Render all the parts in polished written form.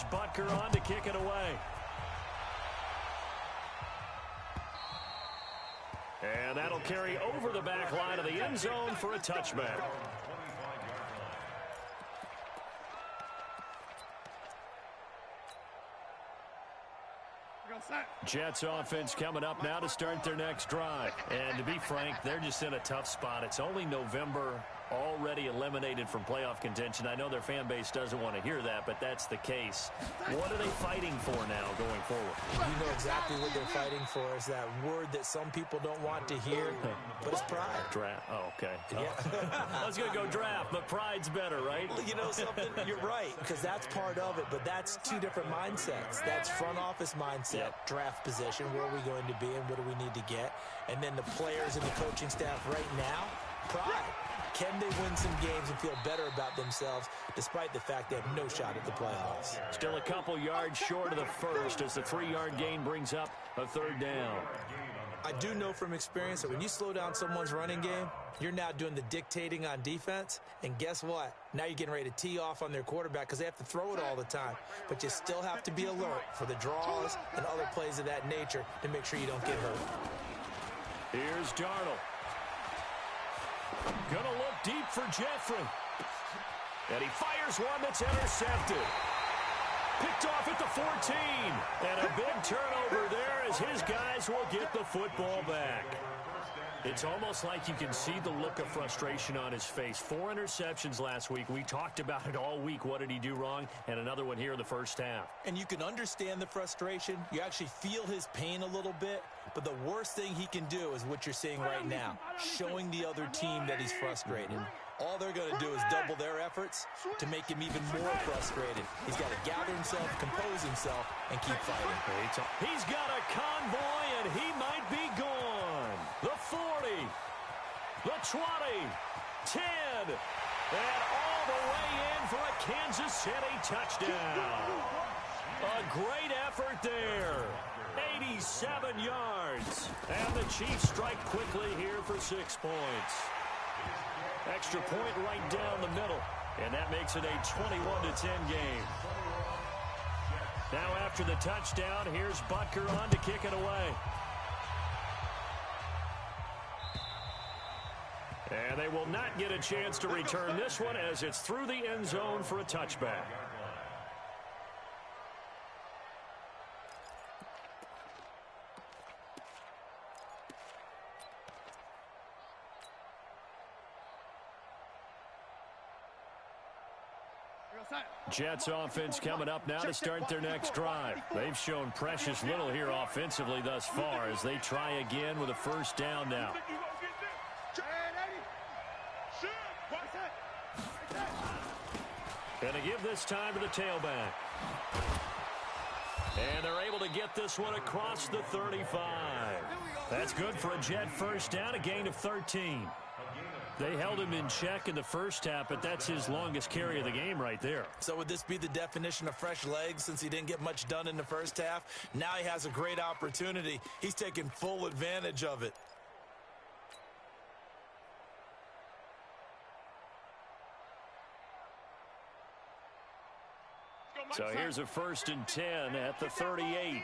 Here's Butker on to kick it away. And that'll carry over the back line of the end zone for a touchback. Jets offense coming up now to start their next drive. And to be frank, they're just in a tough spot. It's only November, already eliminated from playoff contention. I know their fan base doesn't want to hear that, but that's the case. What are they fighting for now going forward? You know exactly what they're fighting for. Is that word that some people don't want to hear, but it's pride. Draft. Oh, okay. Yeah. I was going to go draft, but pride's better, right? You know something? You're right, because that's part of it, but that's two different mindsets. That's front office mindset, draft position, where are we going to be and what do we need to get? And then the players and the coaching staff right now, pride. Can they win some games and feel better about themselves despite the fact they have no shot at the playoffs? Still a couple yards short of the first as the 3-yard gain brings up a third down. I do know from experience that when you slow down someone's running game, you're now doing the dictating on defense. And guess what? Now you're getting ready to tee off on their quarterback because they have to throw it all the time. But you still have to be alert for the draws and other plays of that nature to make sure you don't get hurt. Here's Darnold. Gonna look deep for Jeffrey. And he fires one that's intercepted. Picked off at the 14. And a big turnover there as his guys will get the football back. It's almost like you can see the look of frustration on his face. 4 interceptions last week. We talked about it all week. What did he do wrong? And another one here in the first half. And you can understand the frustration. You actually feel his pain a little bit. But the worst thing he can do is what you're seeing right now, showing the other team that he's frustrated. All they're going to do is double their efforts to make him even more frustrated. He's got to gather himself, compose himself, and keep fighting. He's got a convoy, and he might be gone. The 40, the 20, 10, and all the way in for a Kansas City touchdown. A great effort there. 87 yards. And the Chiefs strike quickly here for 6 points. Extra point right down the middle. And that makes it a 21-10 game. Now after the touchdown, here's Butker on to kick it away. And they will not get a chance to return this one as it's through the end zone for a touchback. Jets offense coming up now to start their next drive. They've shown precious little here offensively thus far as they try again with a first down now. And they give this time to the tailback. And they're able to get this one across the 35. That's good for a Jet first down, a gain of 13. They held him in check in the first half, but that's his longest carry of the game right there. So would this be the definition of fresh legs since he didn't get much done in the first half? Now he has a great opportunity. He's taking full advantage of it. So here's a 1st and 10 at the 38.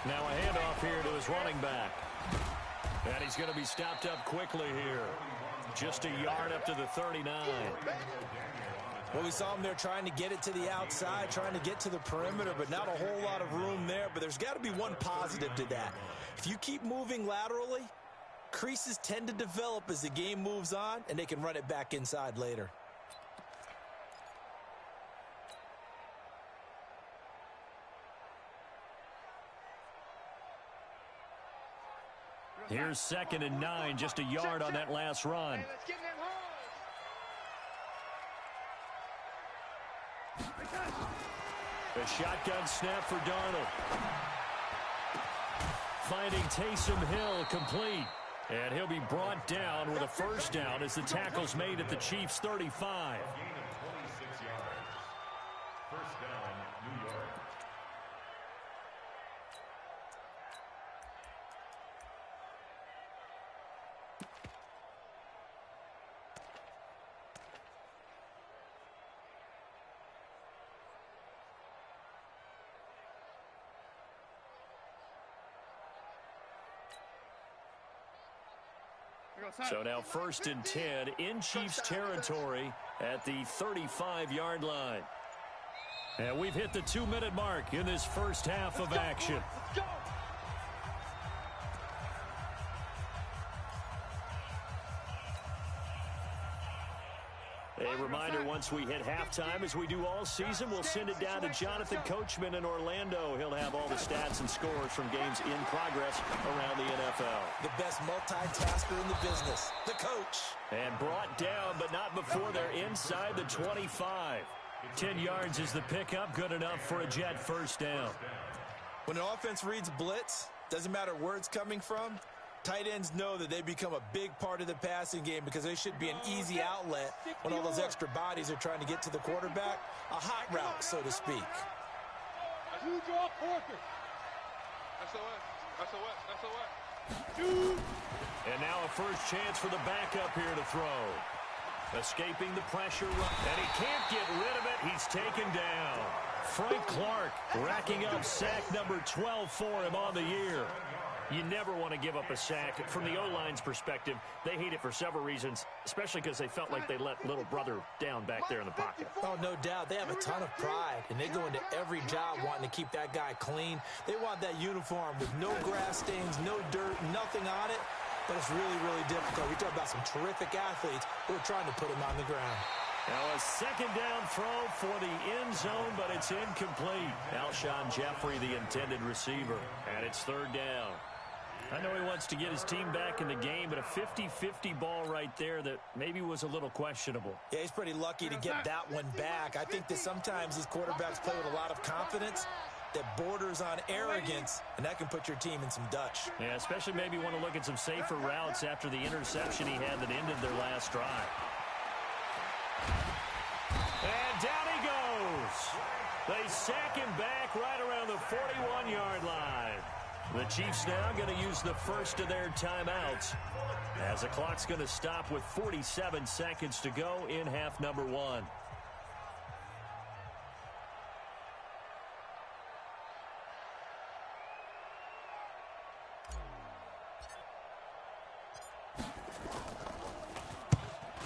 Now a handoff here to his running back. And he's going to be stopped up quickly here. Just a yard up to the 39. Well, we saw him there trying to get it to the outside, trying to get to the perimeter, but not a whole lot of room there. But there's got to be one positive to that. If you keep moving laterally, creases tend to develop as the game moves on, and they can run it back inside later. Here's 2nd and 9, just a yard on that last run. A shotgun snap for Darnold. Finding Taysom Hill complete. And he'll be brought down with a first down as the tackle's made at the Chiefs' 35. So now 1st and 10 in Chiefs territory at the 35-yard line. And we've hit the 2-minute mark in this first half of action. Let's go. A reminder, once we hit halftime, as we do all season, we'll send it down to Jonathan Coachman in Orlando. He'll have all the stats and scores from games in progress around the NFL. The best multitasker in the business, the coach. And brought down, but not before they're inside the 25. 10 yards is the pickup, good enough for a Jet first down. When an offense reads blitz, doesn't matter where it's coming from, tight ends know that they become a big part of the passing game because they should be an easy outlet when all those extra bodies are trying to get to the quarterback. A hot route, so to speak. You draw Porker. And now a first chance for the backup here to throw. Escaping the pressure, and he can't get rid of it. He's taken down. Frank Clark racking up sack number 12 for him on the year. You never want to give up a sack. From the O-line's perspective, they hate it for several reasons, especially because they felt like they let little brother down back there in the pocket. Oh, no doubt. They have a ton of pride, and they go into every job wanting to keep that guy clean. They want that uniform with no grass stains, no dirt, nothing on it. But it's really, really difficult. We talk about some terrific athletes who are trying to put him on the ground. Now a second down throw for the end zone, but it's incomplete. Alshon Jeffrey, the intended receiver, and it's 3rd down. I know he wants to get his team back in the game, but a 50-50 ball right there that maybe was a little questionable. Yeah, he's pretty lucky to get that one back. I think that sometimes these quarterbacks play with a lot of confidence that borders on arrogance, and that can put your team in some Dutch. Yeah, especially maybe want to look at some safer routes after the interception he had that ended their last drive. And down he goes. They sack him back right around the 41-yard line. The Chiefs now going to use the first of their timeouts as the clock's going to stop with 47 seconds to go in half number 1.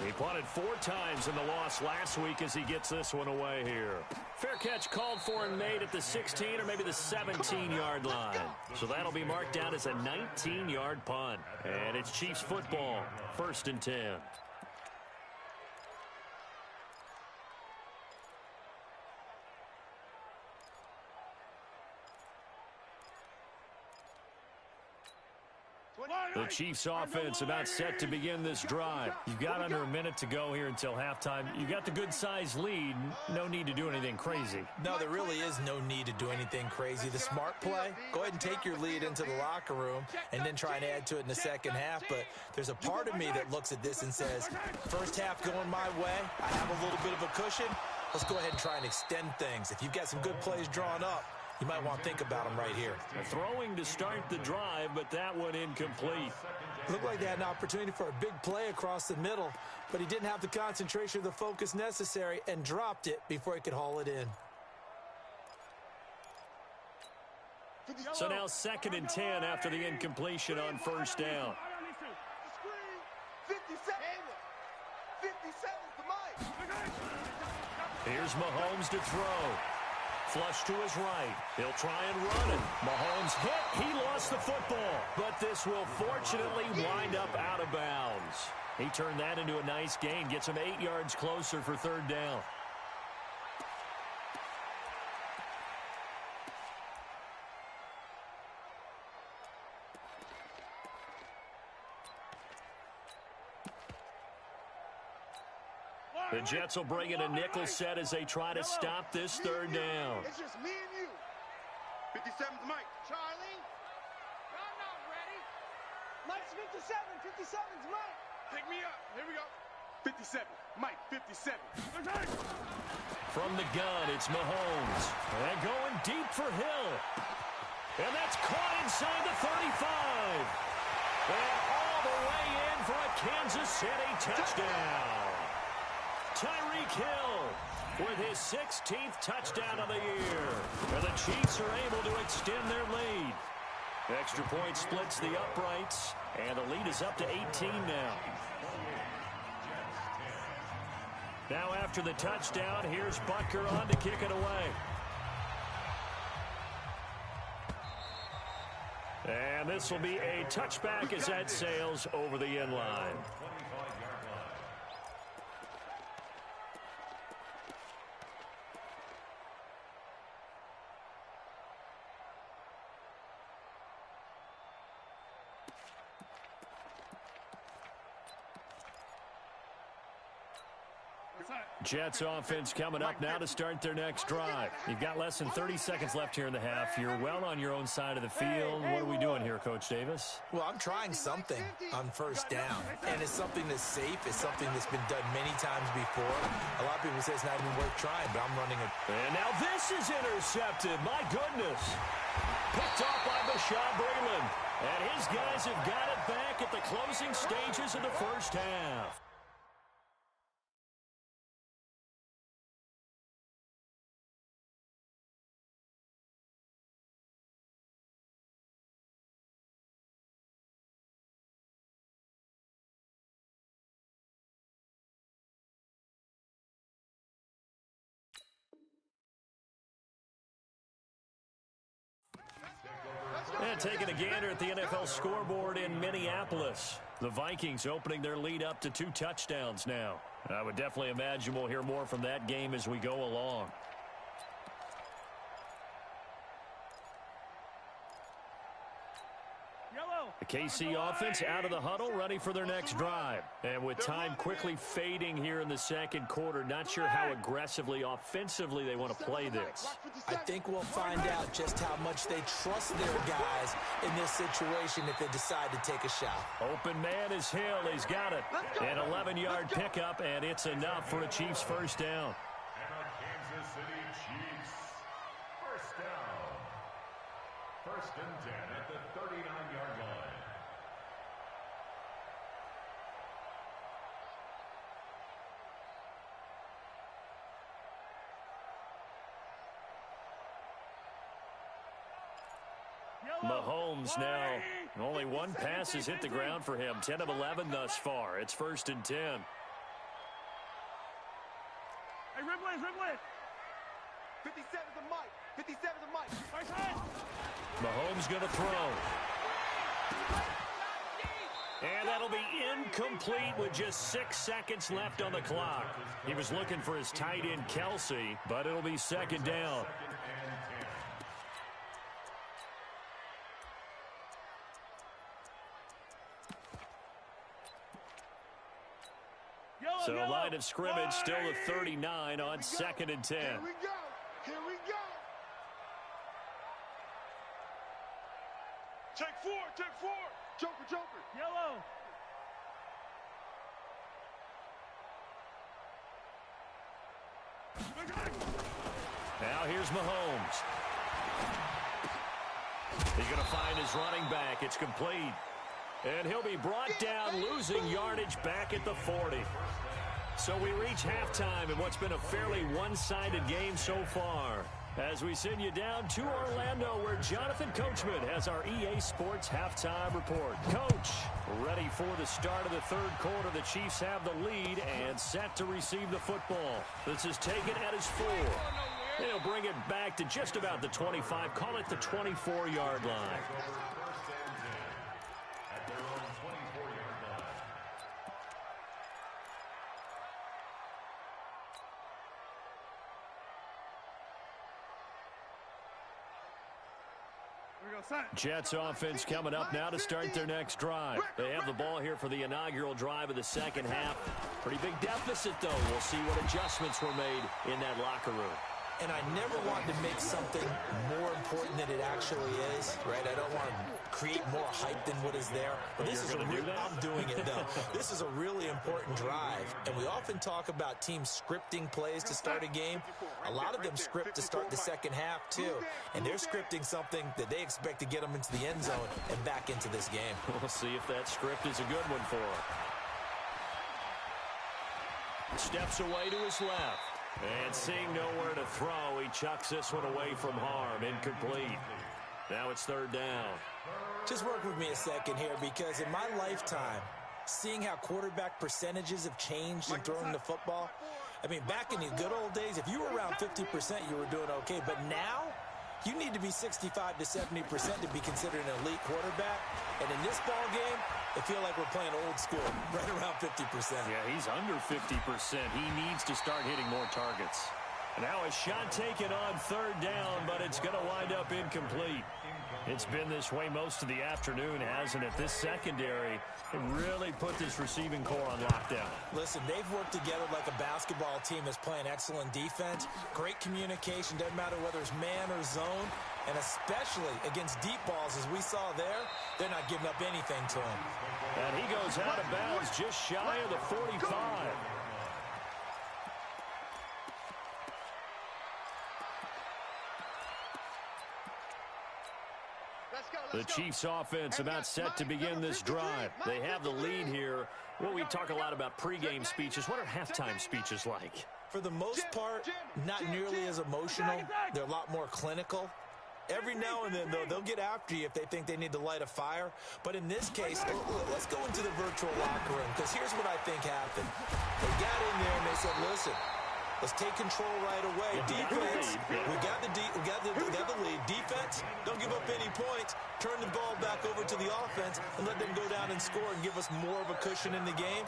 He punted 4 times in the loss last week as he gets this one away here. Fair catch called for and made at the 16 or maybe the 17-yard line. So that'll be marked down as a 19-yard punt. And it's Chiefs football, 1st and 10. The Chiefs offense about set to begin this drive. You've got under a minute to go here until halftime. You've got the good-sized lead. No need to do anything crazy. No, there really is no need to do anything crazy. The smart play, go ahead and take your lead into the locker room and then try and add to it in the second half. But there's a part of me that looks at this and says, first half going my way, I have a little bit of a cushion. Let's go ahead and try and extend things. If you've got some good plays drawn up, you might want to think about them right here. Throwing to start the drive, but that one incomplete. Looked like they had an opportunity for a big play across the middle, but he didn't have the concentration or the focus necessary and dropped it before he could haul it in. So now 2nd and 10 after the incompletion on first down. 57's the mic. Here's Mahomes to throw. Flush to his right. He'll try and run it. Mahomes hit. He lost the football. But this will fortunately wind up out of bounds. He turned that into a nice gain. Gets him 8 yards closer for 3rd down. The Jets will bring in a nickel set as they try to stop this 3rd down. It's just me and you. 57's Mike. Charlie. I'm not ready. Mike's 57. 57's Mike. Pick me up. Here we go. 57. Mike, 57. From the gun, it's Mahomes. And going deep for Hill. And that's caught inside the 35. And all the way in for a Kansas City touchdown. Tyreek Hill with his 16th touchdown of the year. And the Chiefs are able to extend their lead. Extra point splits the uprights, and the lead is up to 18 now. Now after the touchdown, here's Butker on to kick it away. And this will be a touchback as that sails over the end line. Jets offense coming up now to start their next drive. You've got less than 30 seconds left here in the half. You're well on your own side of the field. What are we doing here, Coach Davis? Well, I'm trying something on first down, and it's something that's safe. It's something that's been done many times before. A lot of people say it's not even worth trying, but I'm running it. And now this is intercepted. My goodness. Picked off by Bashaw Breeland. And his guys have got it back at the closing stages of the first half. And taking a gander at the NFL scoreboard in Minneapolis. The Vikings opening their lead up to 2 touchdowns now. I would definitely imagine we'll hear more from that game as we go along. The KC offense out of the huddle, ready for their next drive. And with time quickly fading here in the second quarter, not sure how aggressively, offensively they want to play this. I think we'll find out just how much they trust their guys in this situation if they decide to take a shot. Open man is Hill. He's got it. An 11-yard pickup, and it's enough for a Chiefs first down. And a Kansas City Chiefs first down. 1st and 10 at the 39-yard line. Mahomes now. Only one pass has hit the ground for him. 10 of 11 thus far. It's 1st and 10. Hey, Rimblin, Rimblin. 57's a mic. 57's a mic. Right side. Mahomes going to throw. And that'll be incomplete with just 6 seconds left on the clock. He was looking for his tight end, Kelsey, but it'll be 2nd down. So line of scrimmage still at 39 on 2nd and 10. Here we go. Here we go. Take 4. Take 4. Joker, Joker. Yellow. Now here's Mahomes. He's going to find his running back. It's complete. And he'll be brought down, losing yardage back at the 40. So we reach halftime in what's been a fairly one-sided game so far. As we send you down to Orlando, where Jonathan Coachman has our EA Sports halftime report. Coach, ready for the start of the 3rd quarter. The Chiefs have the lead and set to receive the football. This is taken at his 4. They'll bring it back to just about the 25. Call it the 24-yard line. Jets offense coming up now to start their next drive. They have the ball here for the inaugural drive of the second half. Pretty big deficit, though. We'll see what adjustments were made in that locker room. And I never want to make something more important than it actually is, right? I don't want to create more hype than what is there. But this is I'm doing it, though. This is a really important drive. And we often talk about teams scripting plays to start a game. A lot of them script to start the second half, too. And they're scripting something that they expect to get them into the end zone and back into this game. We'll see if that script is a good one for him. Steps away to his left. And seeing nowhere to throw, he chucks this one away from harm. Incomplete. Now it's 3rd down. Just work with me a second here, because in my lifetime, seeing how quarterback percentages have changed in throwing the football, I mean, back in the good old days, if you were around 50%, you were doing okay. But now, you need to be 65 to 70% to be considered an elite quarterback. And in this ball game, I feel like we're playing old school, right around 50%. Yeah, he's under 50%. He needs to start hitting more targets. Now a shot taken on third down, but it's going to wind up incomplete. It's been this way most of the afternoon, hasn't it? This secondary really put this receiving core on lockdown. Listen, they've worked together like a basketball team that's playing excellent defense. Great communication, doesn't matter whether it's man or zone. And especially against deep balls, as we saw there, they're not giving up anything to him. And he goes out of bounds just shy of the 45. The Chiefs offense about set to begin this drive. They have the lead here. Well, we talk a lot about pregame speeches. What are halftime speeches like? For the most part, not nearly as emotional. They're a lot more clinical. Every now and then, though, they'll get after you if they think they need to light a fire. But in this case, let's go into the virtual locker room, because here's what I think happened. They got in there and they said, listen, let's take control right away. Defense, we got the lead. Defense, don't give up any points. Turn the ball back over to the offense and let them go down and score and give us more of a cushion in the game.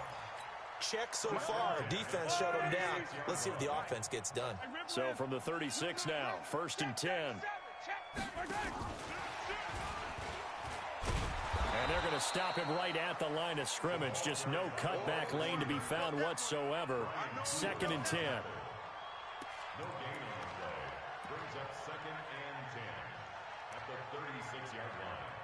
Check so far. Defense shut them down. Let's see if the offense gets done. So from the 36 now, 1st and 10. And they're going to stop him right at the line of scrimmage. Just no cutback lane to be found whatsoever. 2nd and 10. No gain on the play. Brings up 2nd and 10 at the 36-yard line.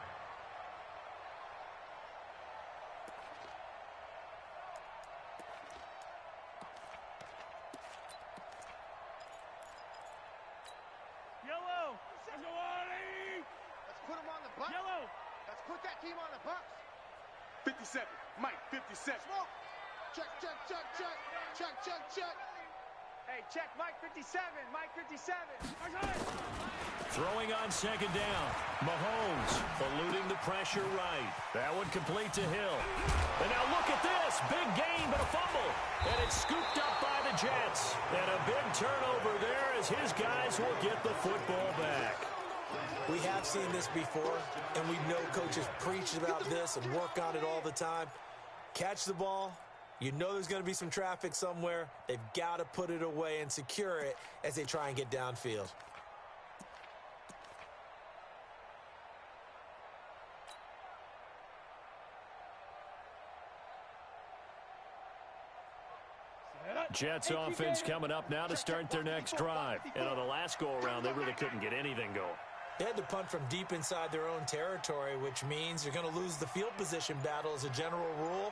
Yellow. Let's put him on the bus. Yellow. Let's put that team on the bus. 57. Mike, 57. Smoke. Check, check, check, check. Check, check, check. Hey, check Mike 57. Mike 57. Throwing on 2nd down. Mahomes eluding the pressure right. That one complete to Hill. And now look at this. Big gain, but a fumble. And it's scooped up by the Jets. And a big turnover there as his guys will get the football back. We have seen this before, and we know coaches preach about this and work on it all the time. Catch the ball. You know there's going to be some traffic somewhere. They've got to put it away and secure it as they try and get downfield. Jets offense coming up now to start their next drive. And on the last go-around, they really couldn't get anything going. They had to punt from deep inside their own territory, which means you're going to lose the field position battle as a general rule.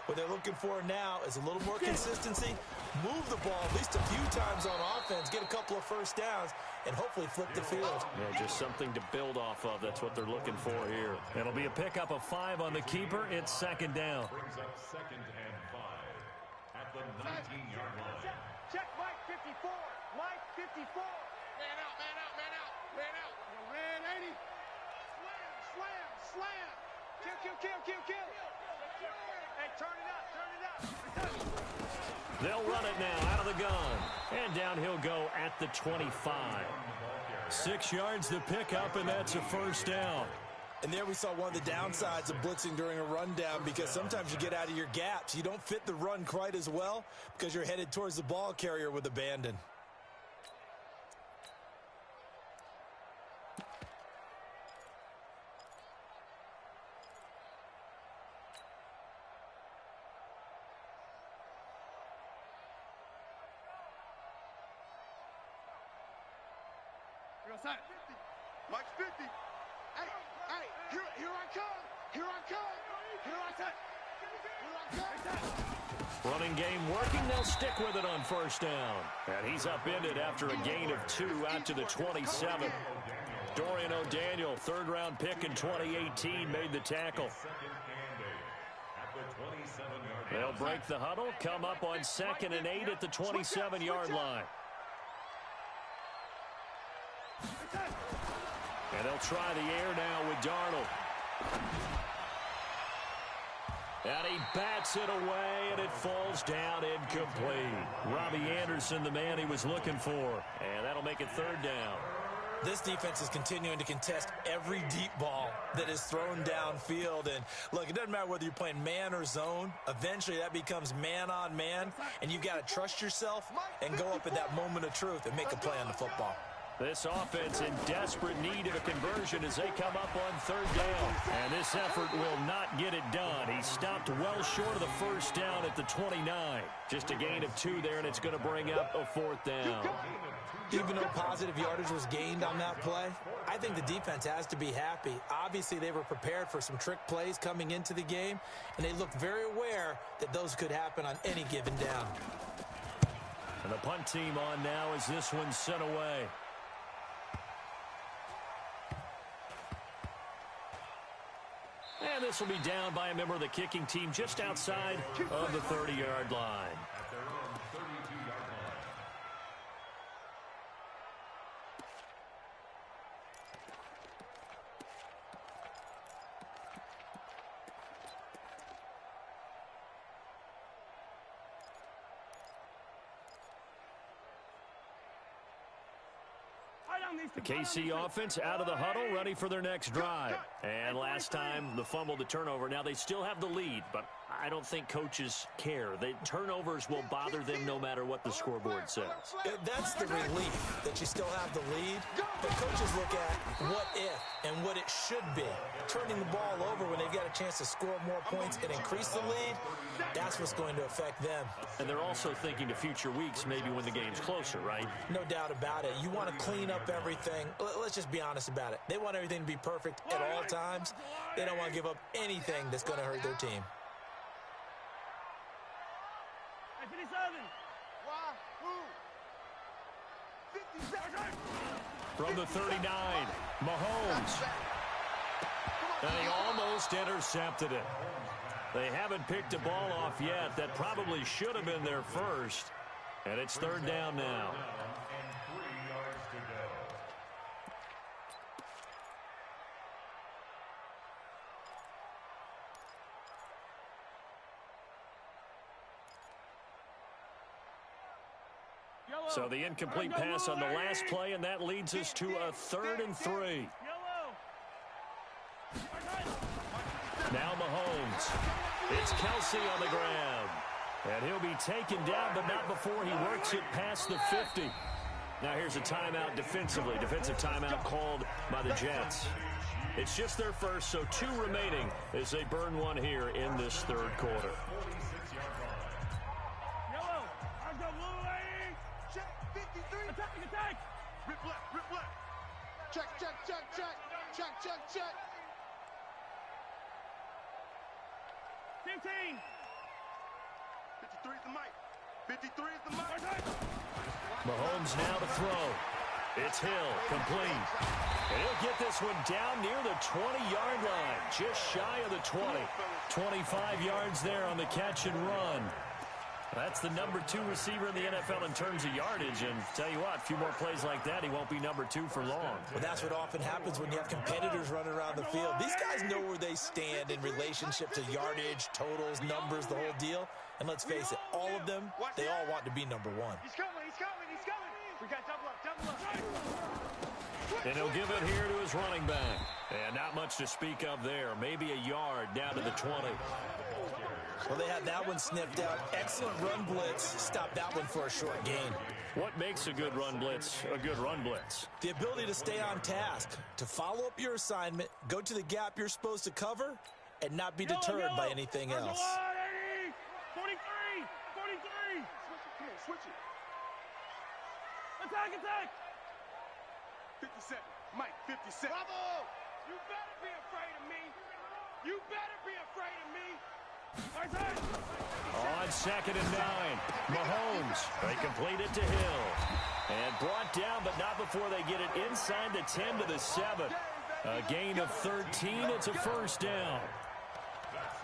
What they're looking for now is a little more consistency, move the ball at least a few times on offense, get a couple of first downs, and hopefully flip the field. Yeah, just something to build off of. That's what they're looking for here. It'll be a pickup of 5 on the keeper. It's 2nd down. Brings up 2nd and 5 at the 19-yard line. Check Mike 54. Mike 54. Man out, man out, man out, man out. Ran 80. Slam, slam, slam. Kill, kill, kill, kill, kill. Hey, turn it up, turn it up. They'll run it now out of the gun. And down he'll go at the 25. 6 yards to pick up, and that's a first down. And there we saw one of the downsides of blitzing during a rundown, because sometimes you get out of your gaps. You don't fit the run quite as well because you're headed towards the ball carrier with abandon. Mike's 50. Hey, hey, here I come. Here I come. Here I come. Here I come. Running game working. They'll stick with it on first down. And he's upended after a gain of 2 out to the 27. Dorian O'Daniel, 3rd-round pick in 2018, made the tackle. They'll break the huddle, come up on 2nd and 8 at the 27-yard line. And they'll try the air now with Darnold. And he bats it away, and it falls down incomplete. Robbie Anderson, the man he was looking for. And that'll make it third down. This defense is continuing to contest every deep ball that is thrown downfield. And, look, it doesn't matter whether you're playing man or zone. Eventually, that becomes man-on-man, and you've got to trust yourself and go up at that moment of truth and make a play on the football. This offense in desperate need of a conversion as they come up on third down. And this effort will not get it done. He stopped well short of the first down at the 29. Just a gain of 2 there, and it's going to bring up a fourth down. Even though positive yardage was gained on that play, I think the defense has to be happy. Obviously, they were prepared for some trick plays coming into the game, and they looked very aware that those could happen on any given down. And the punt team on now as this one's sent away. And this will be down by a member of the kicking team just outside of the 30-yard line. At their own 32-yard line. The KC offense out of the huddle, ready for their next drive. And last time, the fumble, the turnover. Now, they still have the lead, but I don't think coaches care. The turnovers will bother them no matter what the scoreboard says. That's the relief, that you still have the lead. But coaches look at what if and what it should be. Turning the ball over when they've got a chance to score more points and increase the lead, that's what's going to affect them. And they're also thinking to future weeks, maybe when the game's closer, right? No doubt about it. You want to clean up everything. Let's just be honest about it. They want everything to be perfect at all times. They don't want to give up anything that's going to hurt their team. From the 39, Mahomes. And he almost intercepted it. They haven't picked a ball off yet. That probably should have been their first. And it's third down now. And 3 yards to go. So the incomplete pass on the last play, and that leads us to a 3rd and 3. Now Mahomes. It's Kelsey on the ground. And he'll be taken down, but not before he works it past the 50. Now here's a timeout defensively. Defensive timeout called by the Jets. It's just their first, so 2 remaining as they burn one here in this third quarter. Rip left. Check. 15. 53 is the mic. 53 is the mic. Mahomes now to throw. It's Hill, complete. And he'll get this one down near the 20-yard line, just shy of the 20. 25 yards there on the catch and run. That's the number 2 receiver in the NFL in terms of yardage, and tell you what, a few more plays like that, he won't be number 2 for long. Well, that's what often happens when you have competitors running around the field. These guys know where they stand in relationship to yardage, totals, numbers, the whole deal. And let's face it, all of them, they all want to be number 1. He's coming. We got double up. And he'll give it here to his running back. And not much to speak of there. Maybe a yard down to the 20. Well, they had that one sniffed out. Excellent run blitz. Stopped that one for a short gain. What makes a good run blitz a good run blitz? The ability to stay on task, to follow up your assignment, go to the gap you're supposed to cover, and not be deterred by anything else. 43. Switch it. Attack. 57. Mike, 57. Bravo! You better be afraid of me. On 2nd and 9, Mahomes. They complete it to Hill. And brought down, but not before they get it inside the 10 to the 7. A gain of 13. It's a first down.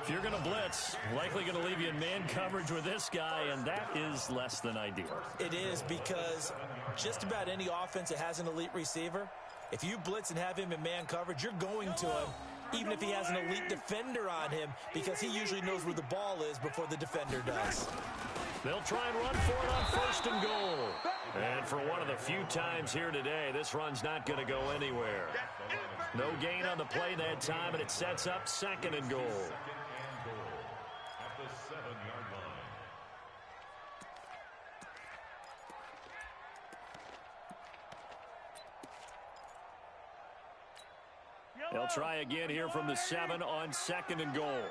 If you're going to blitz, likely going to leave you in man coverage with this guy, and that is less than ideal. It is, because just about any offense that has an elite receiver, if you blitz and have him in man coverage, you're going to him, even if he has an elite defender on him, because he usually knows where the ball is before the defender does. They'll try and run for it on 1st and goal. And for one of the few times here today, this run's not going to go anywhere. No gain on the play that time, and it sets up 2nd and goal. At the 7-yard line. They'll try again here from the 7 on 2nd and goal.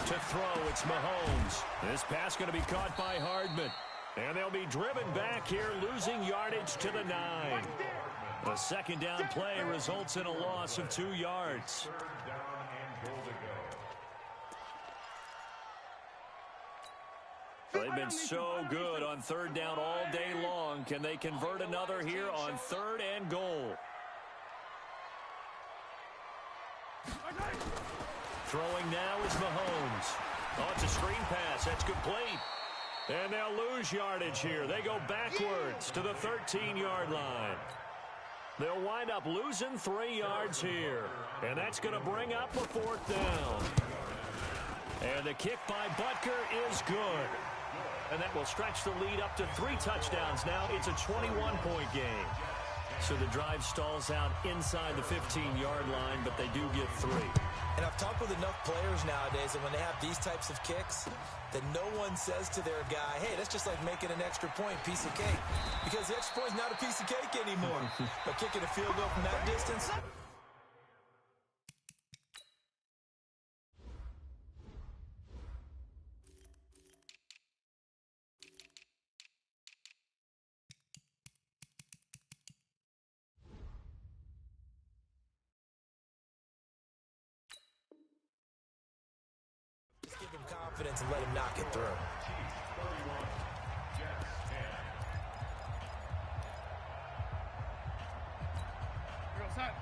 To throw, it's Mahomes. This pass going to be caught by Hardman. And they'll be driven back here, losing yardage to the 9. A 2nd down play results in a loss of 2 yards. 3rd down and goal to go. They've been so good on 3rd down all day long. Can they convert another here on 3rd and goal? Throwing now is Mahomes. Oh, it's a screen pass. That's complete. And they'll lose yardage here. They go backwards to the 13-yard line. They'll wind up losing 3 yards here. And that's going to bring up a 4th down. And the kick by Butker is good. And that will stretch the lead up to 3 touchdowns now. It's a 21-point game. So the drive stalls out inside the 15-yard line, but they do get 3. And I've talked with enough players nowadays that when they have these types of kicks, that no one says to their guy, hey, that's just like making an extra point, piece of cake. Because the extra point is not a piece of cake anymore. But kicking a field goal from that distance, confidence and let him knock it through.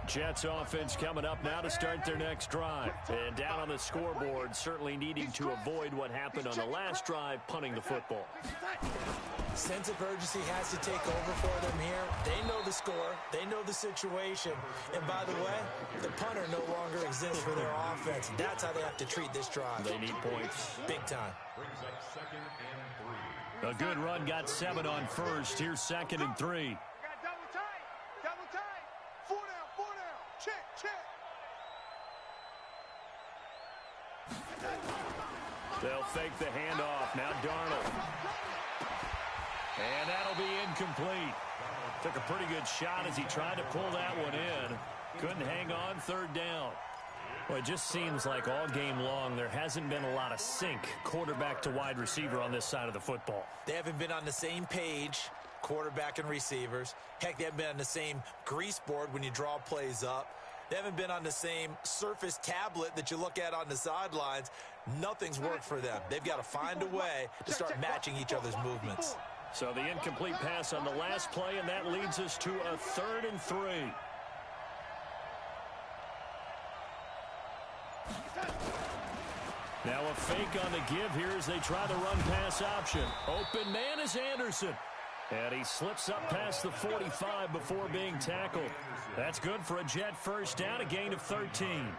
Jets offense coming up now to start their next drive. And down on the scoreboard, certainly needing to avoid what happened on the last drive, punting the football. Sense of urgency has to take over for them here. They know the score. They know the situation. And by the way, the punter no longer exists for their offense. That's how they have to treat this drive. They need points. Big time. Brings up 2nd and 3. A good run got 7 on 1st. Here's 2nd and 3. Double tight. 4 down. Check. They'll fake the handoff. Now Darnold. And that'll be incomplete. Took a pretty good shot as he tried to pull that one in. Couldn't hang on 3rd down. Well, it just seems like all game long there hasn't been a lot of sync quarterback to wide receiver on this side of the football. They haven't been on the same page, quarterback and receivers. Heck, they haven't been on the same grease board when you draw plays up. They haven't been on the same Surface tablet that you look at on the sidelines. Nothing's worked for them. They've got to find a way to start matching each other's movements. So the incomplete pass on the last play, and that leads us to a 3rd and 3. Now a fake on the give here as they try the run-pass option. Open man is Anderson. And he slips up past the 45 before being tackled. That's good for a Jet 1st down, a gain of 13.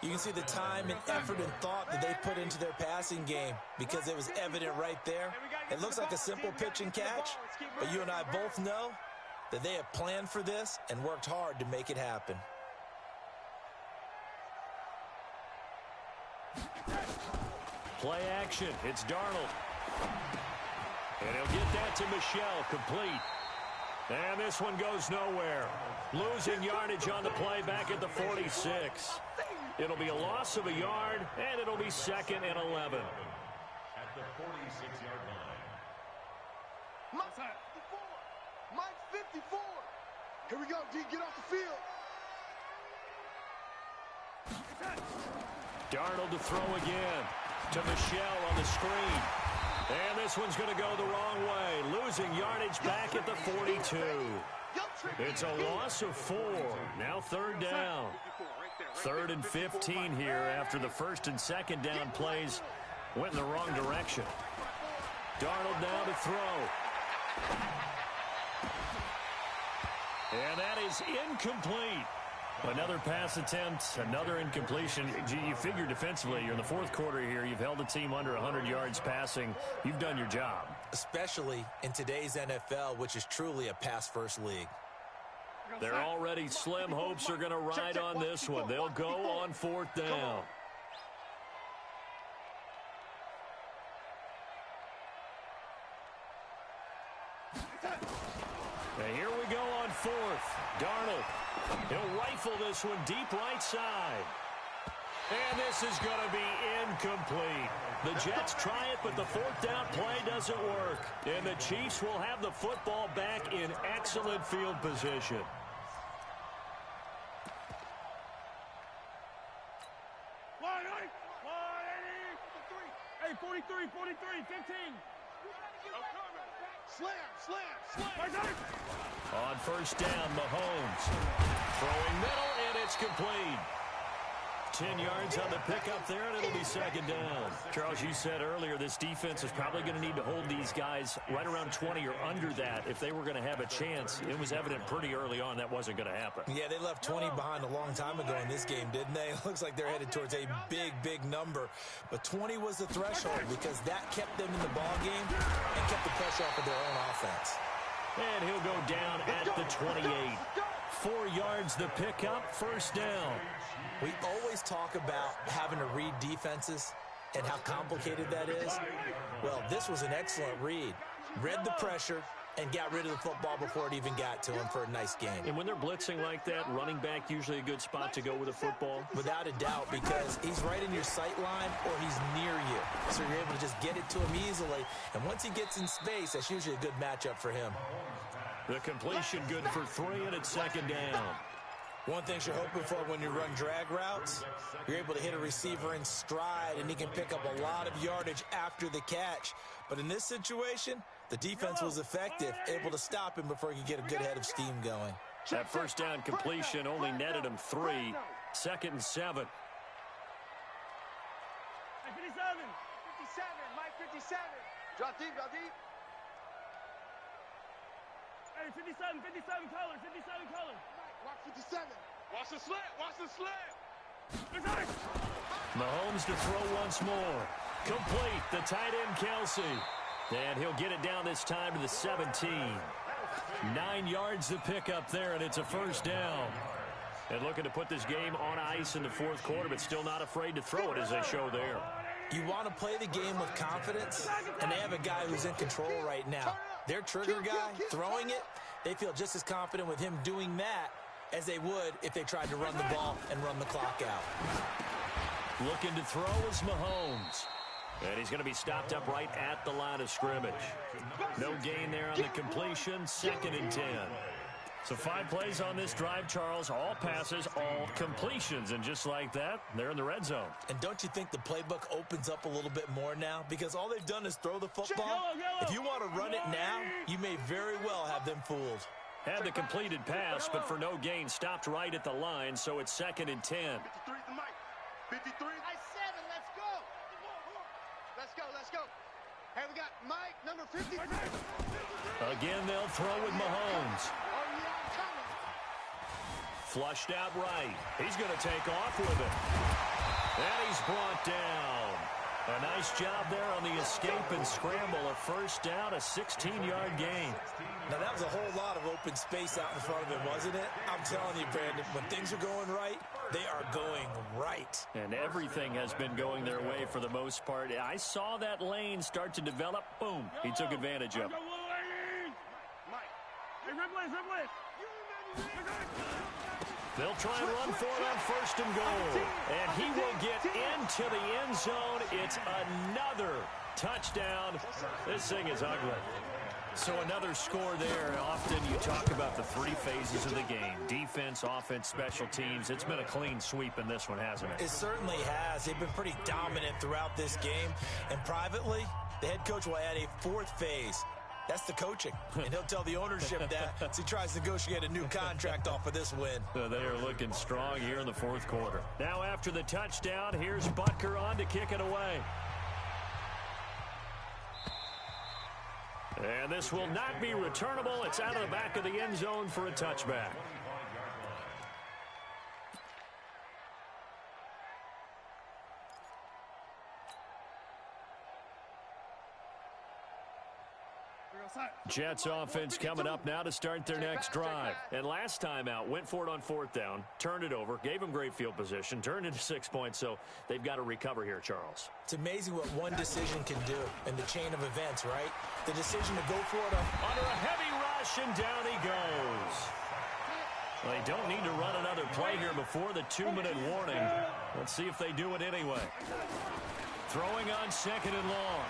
You can see the time and effort and thought that they put into their passing game because it was evident right there. It looks like a simple pitch and catch, but you and I both know that they have planned for this and worked hard to make it happen. Play action. It's Darnold. And he'll get that to Michel, complete. And this one goes nowhere. Losing yardage on the play back at the 46. It'll be a loss of a yard, and it'll be 2nd and 11. At the 46-yard line. Mike 54. Here we go, D. Get off the field. Darnold to throw again. To Michel on the screen. And this one's going to go the wrong way. Losing yardage back at the 42. It's a loss of 4. Now 3rd down. 3rd and 15 here after the 1st and 2nd down plays went in the wrong direction. Darnold now to throw. And that is incomplete. Another pass attempt, another incompletion. Gee, you figure defensively, you're in the fourth quarter here. You've held a team under 100 yards passing. You've done your job. Especially in today's NFL, which is truly a pass-first league. They're already slim hopes are going to ride on this one. They'll go on fourth down. And here we go on fourth. Darnold. He'll rifle this one deep right side. And this is going to be incomplete. The Jets try it, but the fourth down play doesn't work. And the Chiefs will have the football back in excellent field position. Hey, 43, 15. Slam. On first down, Mahomes. Throwing middle, and it's complete. 10 yards on the pickup there, and it'll be second down. Charles, you said earlier this defense is probably going to need to hold these guys right around 20 or under that if they were going to have a chance. It was evident pretty early on that wasn't going to happen. Yeah, they left 20 behind a long time ago in this game, didn't they? It looks like they're headed towards a big number. But 20 was the threshold because that kept them in the ball game and kept the pressure off of their own offense. And he'll go down at the 28. 4 yards the pickup, first down. We always talk about having to read defenses and how complicated that is. Well, this was an excellent read. Read the pressure and got rid of the football before it even got to him for a nice game. And when they're blitzing like that, running back usually a good spot to go with a football? Without a doubt, because he's right in your sight line or he's near you. So you're able to just get it to him easily. And once he gets in space, that's usually a good matchup for him. The completion good for 3, and it's second down. One thing you're hoping for when you run drag routes, you're able to hit a receiver in stride, and he can pick up a lot of yardage after the catch. But in this situation, the defense was effective, able to stop him before he could get a good head of steam going. That first down completion only netted him 3. Second and 7. Hey, 57, Mike 57. Drop deep. Hey, 57 color. Watch 57. Watch the slant. Mahomes to throw once more. Complete, the tight end Kelsey. And he'll get it down this time to the 17. 9 yards to pick up there, and it's a first down. And looking to put this game on ice in the fourth quarter, but still not afraid to throw it as they show there. You want to play the game with confidence, and they have a guy who's in control right now. Their trigger guy, throwing it, they feel just as confident with him doing that as they would if they tried to run the ball and run the clock out. Looking to throw is Mahomes. And he's going to be stopped up right at the line of scrimmage. No gain there on the completion, second and 10. So 5 plays on this drive, Charles. All passes, all completions. And just like that, they're in the red zone. And don't you think the playbook opens up a little bit more now? Because all they've done is throw the football. If you want to run it now, you may very well have them fooled. Had the completed pass, but for no gain, stopped right at the line, so it's second and 10. 53 to Mike. 53. I 7, let's go. Hey, we got Mike, number 53. Again, they'll throw with Mahomes. Flushed out right. He's going to take off with it. And he's brought down. A nice job there on the escape and scramble. A first down, a 16-yard gain. Now, that was a whole lot of open space out in front of him, wasn't it? I'm telling you, Brandon, when things are going right, they are going right. And everything has been going their way for the most part. I saw that lane start to develop. Boom. He took advantage of it. They'll try and run for it on first and goal. And he will get into the end zone. It's another touchdown. This thing is ugly. So another score there. Often you talk about the 3 phases of the game. Defense, offense, special teams. It's been a clean sweep in this one, hasn't it? It certainly has. They've been pretty dominant throughout this game. And privately, the head coach will add a 4th phase. That's the coaching. And he'll tell the ownership that as he tries to negotiate a new contract off of this win. So they are looking strong here in the fourth quarter. Now after the touchdown, here's Butker on to kick it away. And this will not be returnable. It's out of the back of the end zone for a touchback. Jets offense coming up now to start their next drive. And last time out, went for it on 4th down, turned it over, gave them great field position, turned into 6 points, so they've got to recover here, Charles. It's amazing what one decision can do in the chain of events, right? The decision to go for it under a heavy rush, and down he goes. Well, they don't need to run another play here before the 2-minute warning. Let's see if they do it anyway. Throwing on 2nd and long.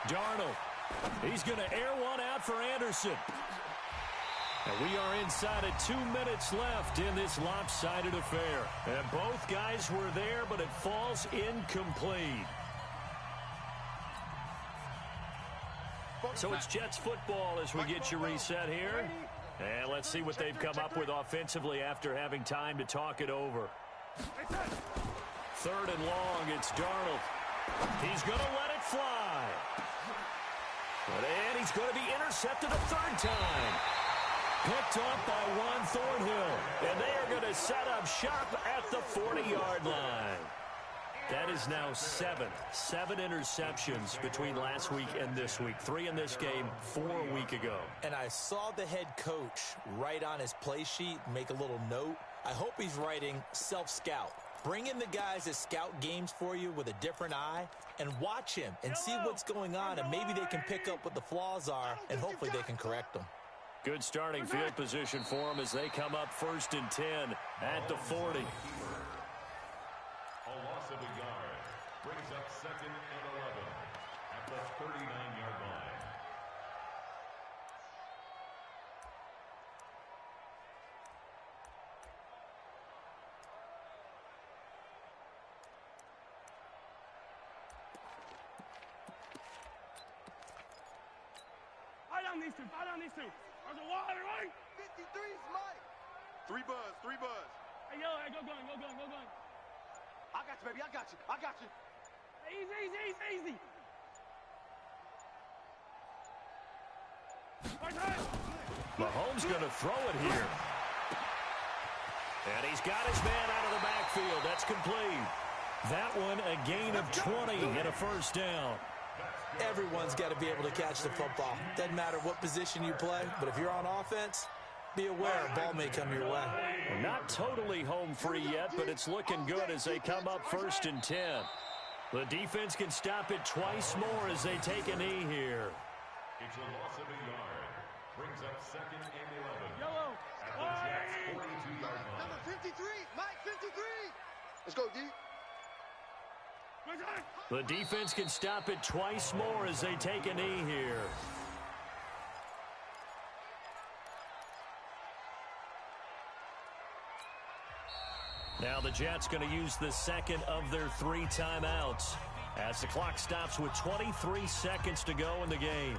Darnold. He's going to air one out for Anderson. And we are inside of 2 minutes left in this lopsided affair. And both guys were there, but it falls incomplete. So it's Jets football as we get you reset here. And let's see what they've come up with offensively after having time to talk it over. 3rd and long, it's Darnold. He's going to let it fly. And he's going to be intercepted a 3rd time. Picked off by Juan Thornhill. And they are going to set up shop at the 40-yard line. That is now 7 interceptions between last week and this week. 3 in this game, 4 a week ago. And I saw the head coach write on his play sheet, make a little note. I hope he's writing self-scout. Bring in the guys that scout games for you with a different eye and watch him and see what's going on, and maybe they can pick up what the flaws are, and hopefully they can correct them. Good starting field position for them as they come up 1st and 10 at the 40. A loss of a yard brings up 2nd and 11 at the 39-yard line. Fight on these two. There's a water, right? 53's Mike. 3 buzz. Hey, yo, hey, go gun. I got you, baby. I got you. Easy. Mahomes going to throw it here. And he's got his man out of the backfield. That's complete. That one, a gain of 20 and a 1st down. Everyone's got to be able to catch the football. Doesn't matter what position you play, but if you're on offense, be aware a ball may come your way. Not totally home free yet, but it's looking good as they come up 1st and 10. The defense can stop it twice more as they take a knee here. It's a loss of a yard. Brings up 2nd and 11. Yellow. At the Jets' 42-yard line. Number 53, Mike 53. Let's go, D. The defense can stop it twice more as they take a knee here. Now the Jets going to use the 2nd of their 3 timeouts as the clock stops with 23 seconds to go in the game.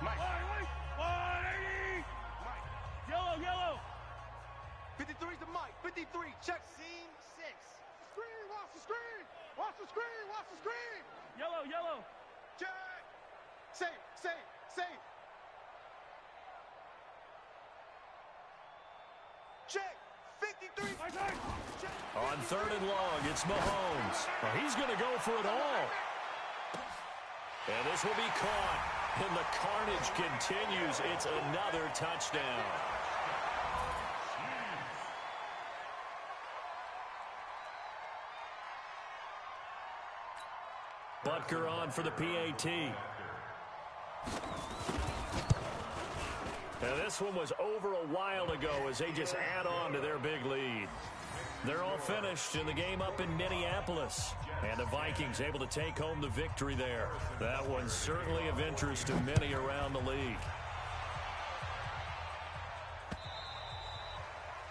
Mike. 180. Yellow. 53's the Mike. 53. Check. Seam 6. Screen. Watch the screen. Watch the screen. Yellow. Check. Save. Check. 53. Check. On 3rd and long, it's Mahomes. Well, he's going to go for it all. And this will be caught. And the carnage continues. It's another touchdown. Butker on for the PAT. Now this one was over a while ago as they just add on to their big lead. They're all finished in the game up in Minneapolis. And the Vikings able to take home the victory there. That one's certainly of interest to many around the league.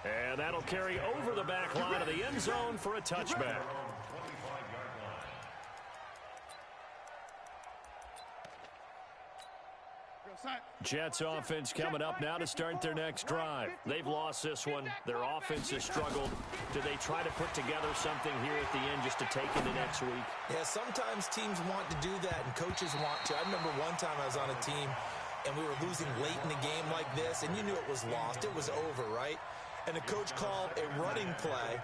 And that'll carry over the back line of the end zone for a touchback. Jets offense coming up now to start their next drive. They've lost this one. Their offense has struggled. Do they try to put together something here at the end just to take into next week? Yeah, sometimes teams want to do that and coaches want to. I remember one time I was on a team and we were losing late in the game like this, and you knew it was lost. It was over, right? And the coach called a running play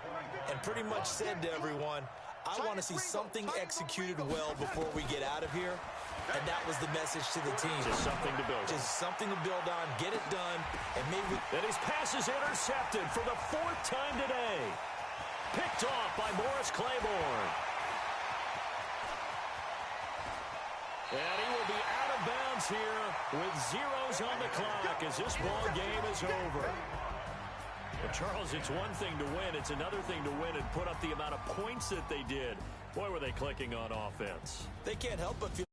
and pretty much said to everyone, I want to see something executed well before we get out of here. And that was the message to the team. Just something to build on. Just something to build on, get it done, and maybe... And his pass is intercepted for the 4th time today. Picked off by Morris Claiborne. And he will be out of bounds here with zeros on the clock as this ball game is over. Well, Charles, it's one thing to win. It's another thing to win and put up the amount of points that they did. Boy, were they clicking on offense. They can't help but feel